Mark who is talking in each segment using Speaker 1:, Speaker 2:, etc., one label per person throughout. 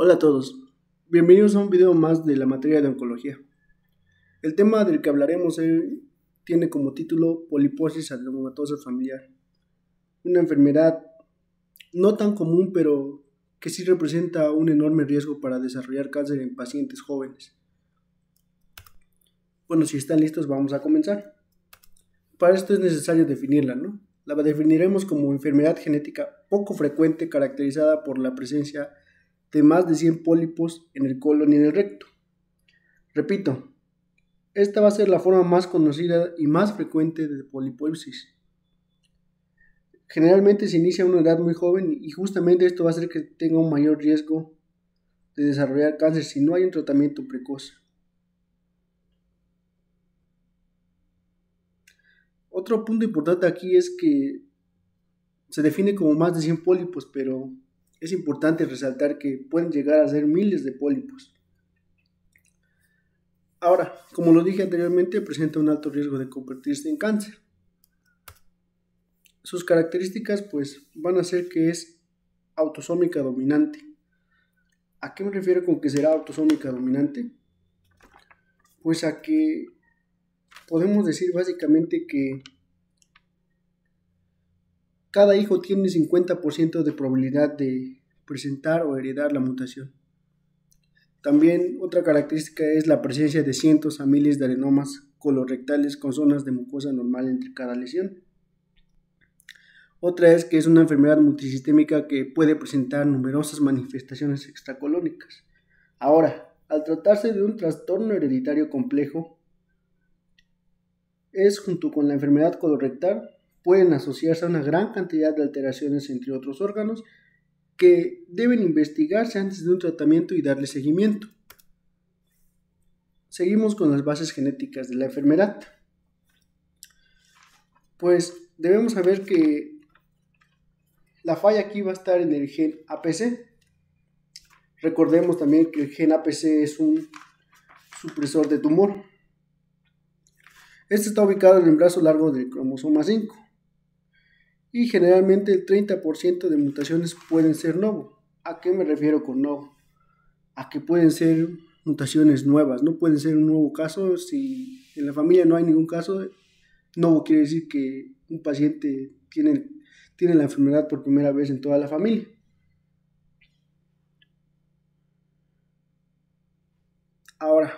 Speaker 1: Hola a todos, bienvenidos a un video más de la materia de oncología. El tema del que hablaremos hoy tiene como título poliposis adenomatosa familiar, una enfermedad no tan común pero que sí representa un enorme riesgo para desarrollar cáncer en pacientes jóvenes. Bueno, si están listos vamos a comenzar. Para esto es necesario definirla, ¿no? La definiremos como enfermedad genética poco frecuente caracterizada por la presencia de más de 100 pólipos en el colon y en el recto. Repito, esta va a ser la forma más conocida y más frecuente de poliposis. Generalmente se inicia a una edad muy joven y justamente esto va a hacer que tenga un mayor riesgo de desarrollar cáncer si no hay un tratamiento precoz. Otro punto importante aquí es que se define como más de 100 pólipos, pero es importante resaltar que pueden llegar a ser miles de pólipos. Ahora, como lo dije anteriormente, presenta un alto riesgo de convertirse en cáncer. Sus características pues van a ser que es autosómica dominante. ¿A qué me refiero con que será autosómica dominante? Pues a que podemos decir básicamente que cada hijo tiene 50% de probabilidad de presentar o heredar la mutación. También otra característica es la presencia de cientos a miles de adenomas colorectales con zonas de mucosa normal entre cada lesión. Otra es que es una enfermedad multisistémica que puede presentar numerosas manifestaciones extracolónicas. Ahora, al tratarse de un trastorno hereditario complejo, junto con la enfermedad colorectal, pueden asociarse a una gran cantidad de alteraciones entre otros órganos que deben investigarse antes de un tratamiento y darle seguimiento. Seguimos con las bases genéticas de la enfermedad. Pues debemos saber que la falla aquí va a estar en el gen APC. Recordemos también que el gen APC es un supresor de tumor. Este está ubicado en el brazo largo del cromosoma 5. Y generalmente el 30% de mutaciones pueden ser novo. ¿A qué me refiero con novo? A que pueden ser mutaciones nuevas, no pueden ser un nuevo caso. Si en la familia no hay ningún caso, novo quiere decir que un paciente tiene la enfermedad por primera vez en toda la familia. Ahora,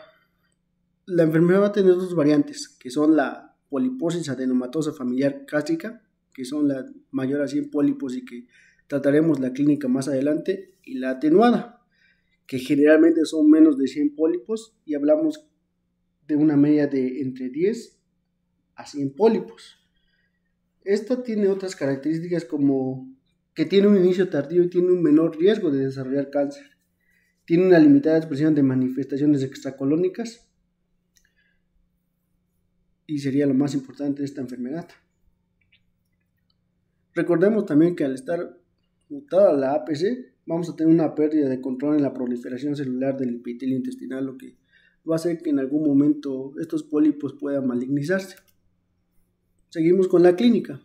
Speaker 1: la enfermedad va a tener dos variantes, que son la poliposis adenomatosa familiar clásica, que son la mayor a 100 pólipos y que trataremos la clínica más adelante, y la atenuada, que generalmente son menos de 100 pólipos y hablamos de una media de entre 10 a 100 pólipos. Esta tiene otras características como que tiene un inicio tardío y tiene un menor riesgo de desarrollar cáncer. Tiene una limitada expresión de manifestaciones extracolónicas y sería lo más importante de esta enfermedad. Recordemos también que al estar mutada la APC, vamos a tener una pérdida de control en la proliferación celular del epitelio intestinal, lo que va a hacer que en algún momento estos pólipos puedan malignizarse. Seguimos con la clínica.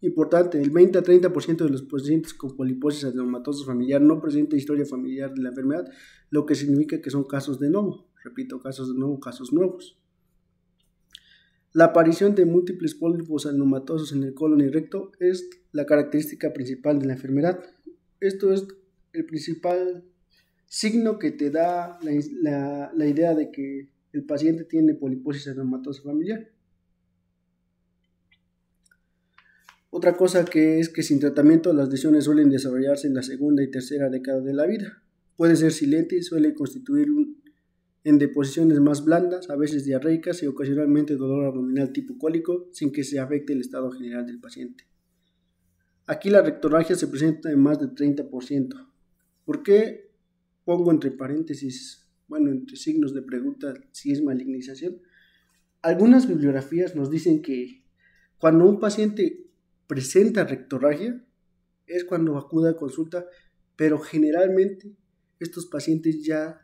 Speaker 1: Importante, el 20 a 30% de los pacientes con poliposis adenomatosa familiar no presenta historia familiar de la enfermedad, lo que significa que son casos de novo. Repito, casos de novo, casos nuevos. La aparición de múltiples pólipos adenomatosos en el colon y recto es la característica principal de la enfermedad. Esto es el principal signo que te da la idea de que el paciente tiene poliposis adenomatosa familiar. Otra cosa que es que sin tratamiento las lesiones suelen desarrollarse en la segunda y tercera década de la vida. Puede ser silente y suele constituir en deposiciones más blandas, a veces diarreicas y ocasionalmente dolor abdominal tipo cólico, sin que se afecte el estado general del paciente. Aquí la rectorragia se presenta en más del 30%. ¿Por qué pongo entre paréntesis, entre signos de pregunta, si es malignización? Algunas bibliografías nos dicen que cuando un paciente presenta rectorragia es cuando acude a consulta, pero generalmente estos pacientes ya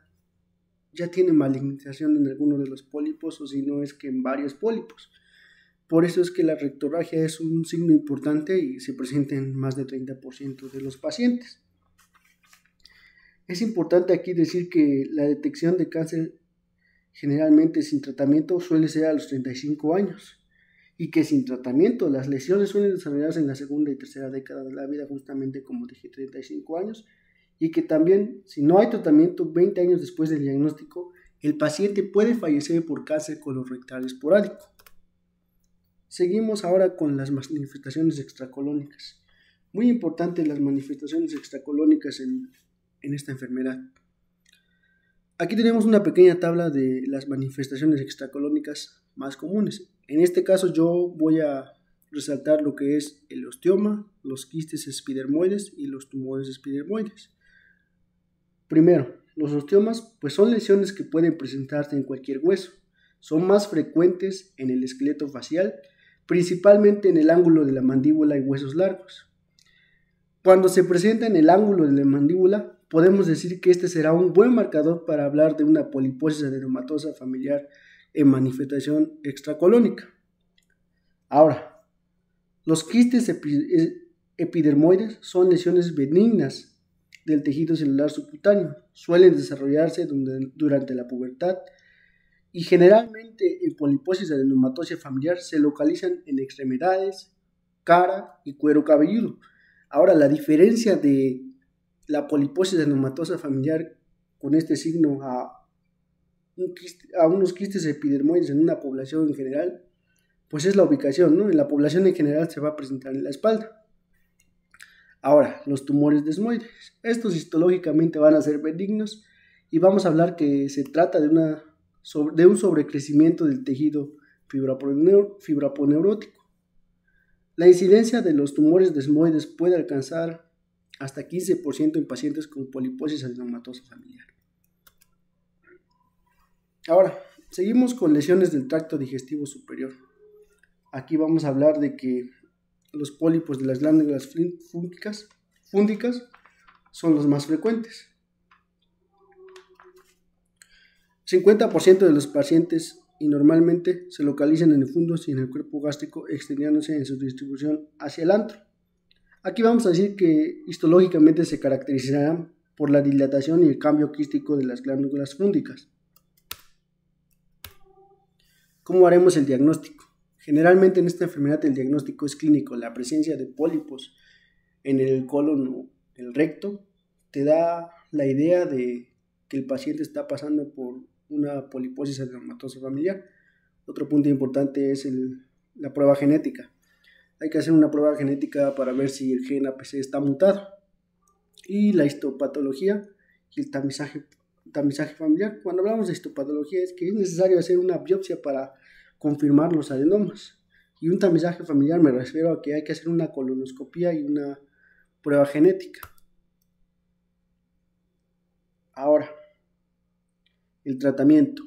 Speaker 1: tienen malignización en alguno de los pólipos o si no es que en varios pólipos. Por eso es que la rectorragia es un signo importante y se presenta en más del 30% de los pacientes. Es importante aquí decir que la detección de cáncer generalmente sin tratamiento suele ser a los 35 años y que sin tratamiento las lesiones suelen desarrollarse en la segunda y tercera década de la vida, justamente como dije, 35 años, y que también si no hay tratamiento 20 años después del diagnóstico, el paciente puede fallecer por cáncer colorectal esporádico. Seguimos ahora con las manifestaciones extracolónicas. Muy importantes las manifestaciones extracolónicas en esta enfermedad. Aquí tenemos una pequeña tabla de las manifestaciones extracolónicas más comunes. En este caso yo voy a resaltar lo que es el osteoma, los quistes epidermoides y los tumores epidermoides. Primero, los osteomas pues son lesiones que pueden presentarse en cualquier hueso. Son más frecuentes en el esqueleto facial, principalmente en el ángulo de la mandíbula y huesos largos. Cuando se presenta en el ángulo de la mandíbula, podemos decir que este será un buen marcador para hablar de una poliposis adenomatosa familiar en manifestación extracolónica. Ahora, los quistes epidermoides son lesiones benignas del tejido celular subcutáneo. Suelen desarrollarse durante la pubertad y generalmente en poliposis adenomatosa familiar se localizan en extremidades, cara y cuero cabelludo. Ahora, la diferencia de la poliposis adenomatosa familiar con este signo a unos quistes epidermoides en una población en general, pues es la ubicación, ¿no? En la población en general se va a presentar en la espalda. Ahora, los tumores desmoides. Estos histológicamente van a ser benignos y vamos a hablar que se trata de un sobrecrecimiento del tejido fibroaponeurótico. La incidencia de los tumores desmoides puede alcanzar hasta 15% en pacientes con poliposis adenomatosa familiar. Ahora, seguimos con lesiones del tracto digestivo superior. Aquí vamos a hablar de que los pólipos de las glándulas fúngicas son los más frecuentes. 50% de los pacientes y normalmente se localizan en el fundus y en el cuerpo gástrico, extendiéndose en su distribución hacia el antro. Aquí vamos a decir que histológicamente se caracterizarán por la dilatación y el cambio quístico de las glándulas fúngicas. ¿Cómo haremos el diagnóstico? Generalmente en esta enfermedad el diagnóstico es clínico. La presencia de pólipos en el colon o el recto te da la idea de que el paciente está pasando por una poliposis adenomatosa familiar. Otro punto importante es la prueba genética. Hay que hacer una prueba genética para ver si el gen APC está mutado. Y la histopatología y el tamizaje familiar. Cuando hablamos de histopatología es que es necesario hacer una biopsia para confirmar los adenomas. Y un tamizaje familiar me refiero a que hay que hacer una colonoscopia y una prueba genética. Ahora, el tratamiento.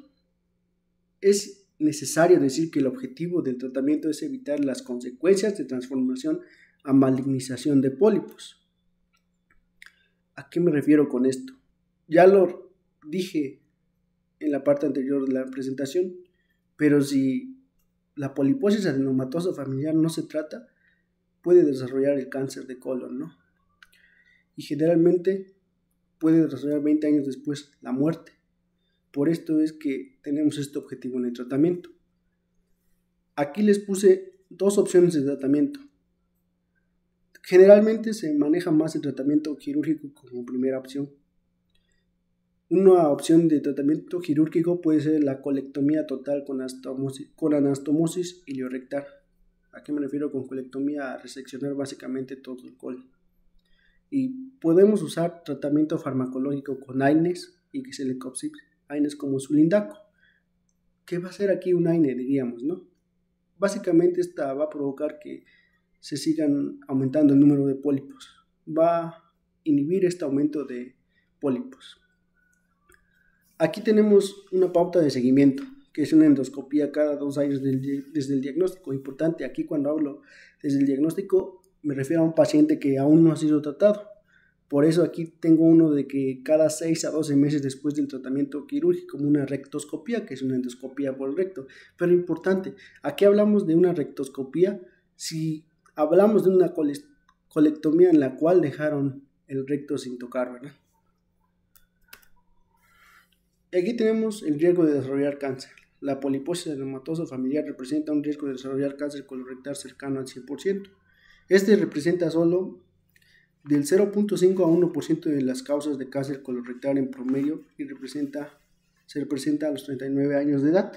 Speaker 1: Es necesario decir que el objetivo del tratamiento es evitar las consecuencias de transformación a malignización de pólipos. ¿A qué me refiero con esto? Ya lo dije en la parte anterior de la presentación, pero si la poliposis adenomatosa familiar no se trata, puede desarrollar el cáncer de colon, ¿no? Y generalmente puede desarrollar 20 años después la muerte. Por esto es que tenemos este objetivo en el tratamiento. Aquí les puse dos opciones de tratamiento. Generalmente se maneja más el tratamiento quirúrgico como primera opción. Una opción de tratamiento quirúrgico puede ser la colectomía total con anastomosis ileorectal. ¿A qué me refiero con colectomía? A reseccionar básicamente todo el colon. Y podemos usar tratamiento farmacológico con AINES y celecoxib, AINES como sulindaco. ¿Qué va a hacer aquí un AINE, diríamos, no? Básicamente esta va a provocar que se sigan aumentando el número de pólipos. Va a inhibir este aumento de pólipos. Aquí tenemos una pauta de seguimiento, que es una endoscopía cada 2 años desde el diagnóstico. Importante, aquí cuando hablo desde el diagnóstico me refiero a un paciente que aún no ha sido tratado. Por eso aquí tengo uno de que cada 6 a 12 meses después del tratamiento quirúrgico, como una rectoscopía, que es una endoscopía por el recto. Pero importante, aquí hablamos de una rectoscopía si hablamos de una colectomía en la cual dejaron el recto sin tocar, ¿verdad? Aquí tenemos el riesgo de desarrollar cáncer. La poliposis adenomatosa familiar representa un riesgo de desarrollar cáncer colorectal cercano al 100%. Este representa solo del 0.5 a 1% de las causas de cáncer colorectal en promedio y se representa a los 39 años de edad.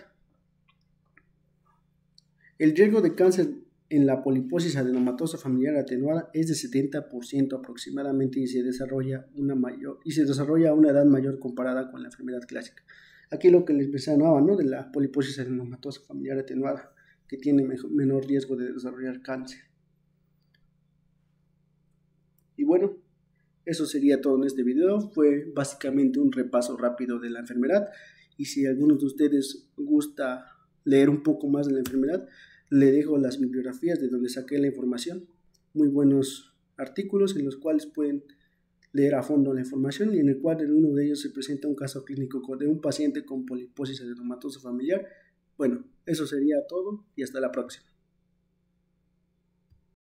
Speaker 1: El riesgo de cáncer en la poliposis adenomatosa familiar atenuada es de 70% aproximadamente y se desarrolla a una edad mayor comparada con la enfermedad clásica. Aquí lo que les mencionaba, ¿no?, de la poliposis adenomatosa familiar atenuada, que tiene menor riesgo de desarrollar cáncer. Y bueno, eso sería todo en este video. Fue básicamente un repaso rápido de la enfermedad. Y si alguno de ustedes gusta leer un poco más de la enfermedad, le dejo las bibliografías de donde saqué la información. Muy buenos artículos en los cuales pueden leer a fondo la información y en el cual en uno de ellos se presenta un caso clínico de un paciente con poliposis adenomatosa familiar. Bueno, eso sería todo y hasta la próxima.